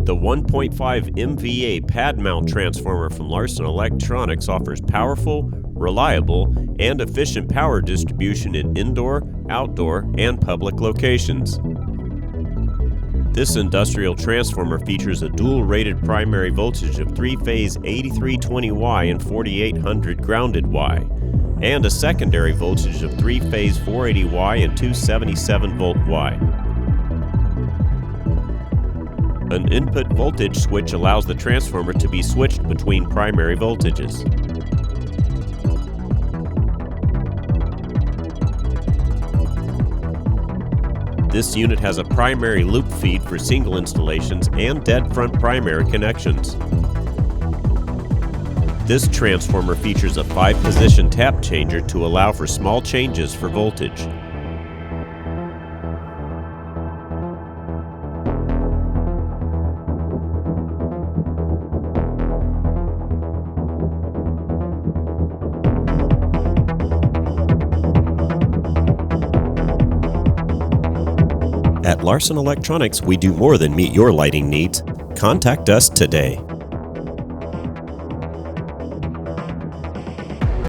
The 1.5 MVA pad mount transformer from Larson Electronics offers powerful, reliable, and efficient power distribution in indoor, outdoor, and public locations. This industrial transformer features a dual-rated primary voltage of 3-phase 8320Y and 4800 grounded Y, and a secondary voltage of 3-phase 480Y and 277-volt Y. An input voltage switch allows the transformer to be switched between primary voltages. This unit has a primary loop feed for single installations and dead front primary connections. This transformer features a 5-position tap changer to allow for small changes for voltage. At Larson Electronics, we do more than meet your lighting needs. Contact us today.